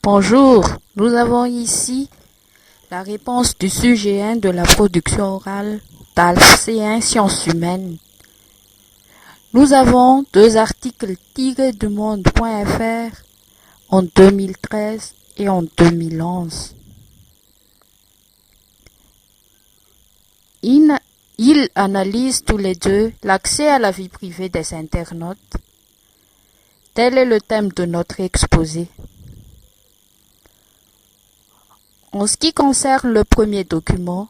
Bonjour, nous avons ici la réponse du sujet 1 de la production orale d'ALPS C1 Sciences humaines. Nous avons deux articles tirés du monde.fr en 2013 et en 2011. Ils analysent tous les deux l'accès à la vie privée des internautes. Tel est le thème de notre exposé. En ce qui concerne le premier document,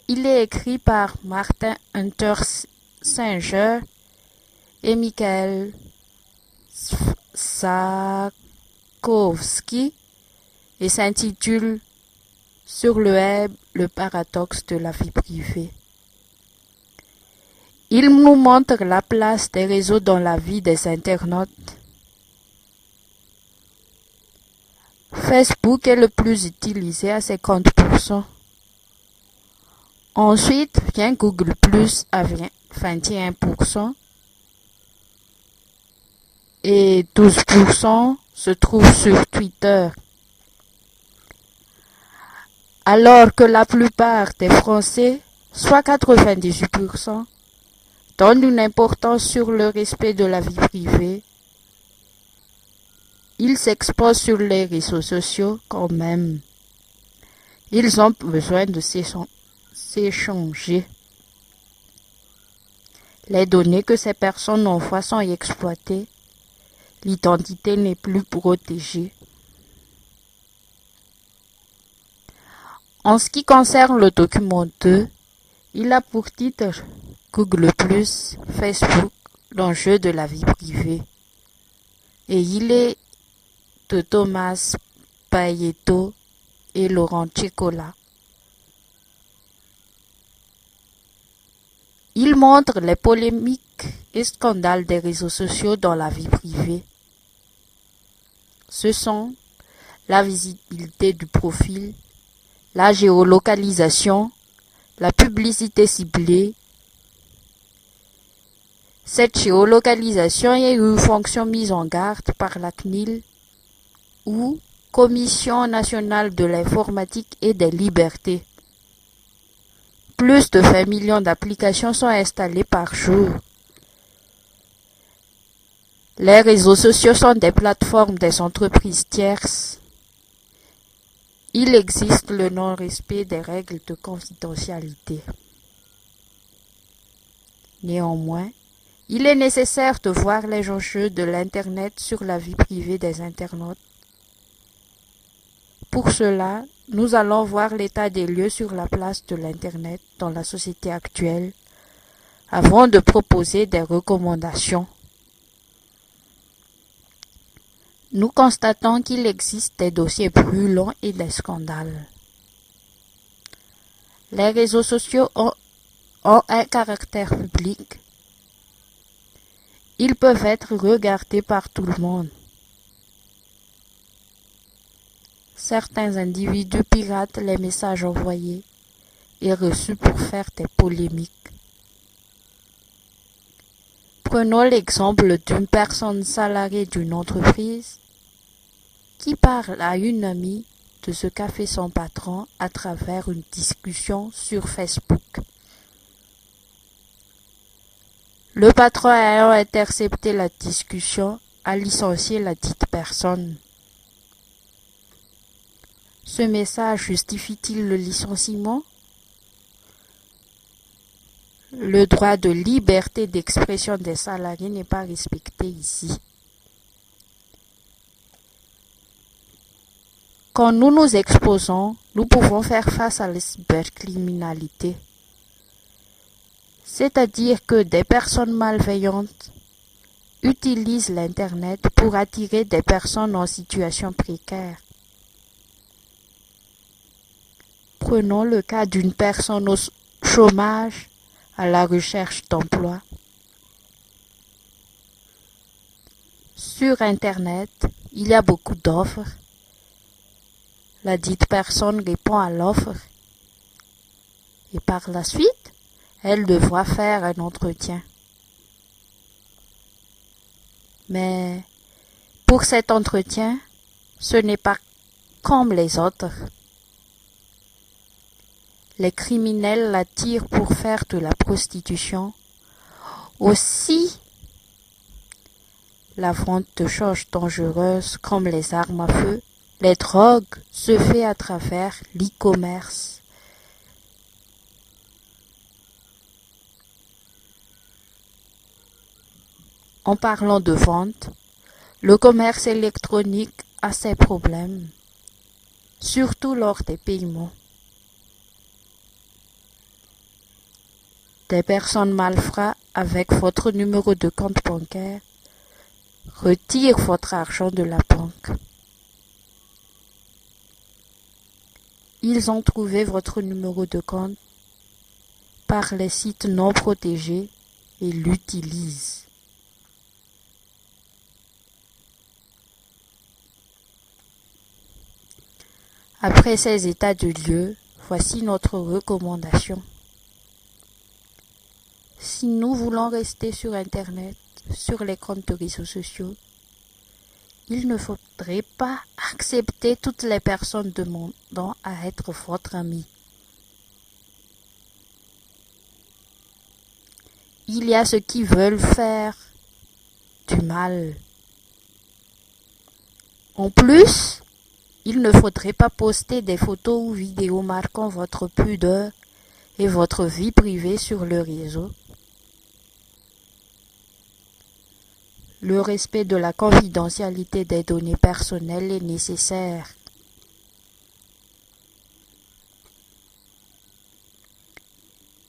il est écrit par Martin Hunter-Singer et Michael Sakowski et s'intitule « Sur le web, le paradoxe de la vie privée ». Il nous montre la place des réseaux dans la vie des internautes. Facebook est le plus utilisé à 50%. Ensuite vient Google Plus à 21%. Et 12% se trouve sur Twitter. Alors que la plupart des Français, soit 98%, donnent une importance sur le respect de la vie privée, ils s'exposent sur les réseaux sociaux quand même. Ils ont besoin de s'échanger. Les données que ces personnes envoient sont exploitées. L'identité n'est plus protégée. En ce qui concerne le document 2, il a pour titre Google+, Facebook, l'enjeu de la vie privée. Et il est de Thomas Payeto et Laurent Cecola. Il montre les polémiques et scandales des réseaux sociaux dans la vie privée. Ce sont la visibilité du profil, la géolocalisation, la publicité ciblée. Cette géolocalisation est une fonction mise en garde par la CNIL ou Commission nationale de l'informatique et des libertés. Plus de 20 millions d'applications sont installées par jour. Les réseaux sociaux sont des plateformes des entreprises tierces. Il existe le non-respect des règles de confidentialité. Néanmoins, il est nécessaire de voir les enjeux de l'Internet sur la vie privée des internautes. Pour cela, nous allons voir l'état des lieux sur la place de l'Internet dans la société actuelle, avant de proposer des recommandations. Nous constatons qu'il existe des dossiers brûlants et des scandales. Les réseaux sociaux ont un caractère public. Ils peuvent être regardés par tout le monde. Certains individus piratent les messages envoyés et reçus pour faire des polémiques. Prenons l'exemple d'une personne salariée d'une entreprise qui parle à une amie de ce qu'a fait son patron à travers une discussion sur Facebook. Le patron ayant intercepté la discussion a licencié la dite personne. Ce message justifie-t-il le licenciement? Le droit de liberté d'expression des salariés n'est pas respecté ici. Quand nous nous exposons, nous pouvons faire face à la cybercriminalité. C'est-à-dire que des personnes malveillantes utilisent l'Internet pour attirer des personnes en situation précaire. Prenons le cas d'une personne au chômage à la recherche d'emploi. Sur Internet, il y a beaucoup d'offres. La dite personne répond à l'offre et par la suite, elle devra faire un entretien. Mais pour cet entretien, ce n'est pas comme les autres. Les criminels l'attirent pour faire de la prostitution. Aussi, la vente de choses dangereuses comme les armes à feu, les drogues se fait à travers l'e-commerce. En parlant de vente, le commerce électronique a ses problèmes, surtout lors des paiements. Des personnes malfrats avec votre numéro de compte bancaire retirent votre argent de la banque. Ils ont trouvé votre numéro de compte par les sites non protégés et l'utilisent. Après ces états de lieu, voici notre recommandation. Si nous voulons rester sur Internet, sur les comptes de réseaux sociaux, il ne faudrait pas accepter toutes les personnes demandant à être votre ami. Il y a ceux qui veulent faire du mal. En plus, il ne faudrait pas poster des photos ou vidéos marquant votre pudeur et votre vie privée sur le réseau. Le respect de la confidentialité des données personnelles est nécessaire.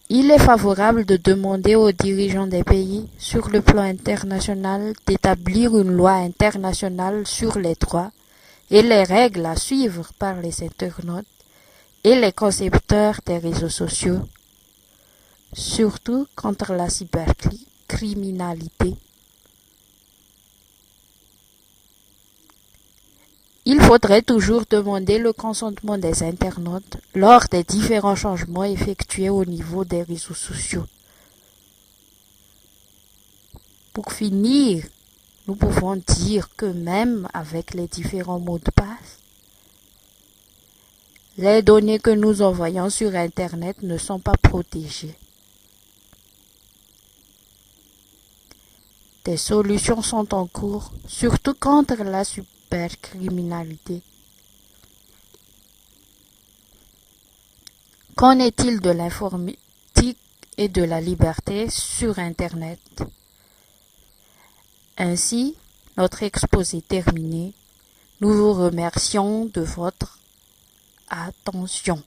Il est favorable de demander aux dirigeants des pays, sur le plan international, d'établir une loi internationale sur les droits et les règles à suivre par les internautes et les concepteurs des réseaux sociaux, surtout contre la cybercriminalité. Il faudrait toujours demander le consentement des internautes lors des différents changements effectués au niveau des réseaux sociaux. Pour finir, nous pouvons dire que même avec les différents mots de passe, les données que nous envoyons sur Internet ne sont pas protégées. Des solutions sont en cours, surtout contre la cybercriminalité. Qu'en est-il de l'informatique et de la liberté sur Internet? Ainsi, notre exposé est terminé. Nous vous remercions de votre attention.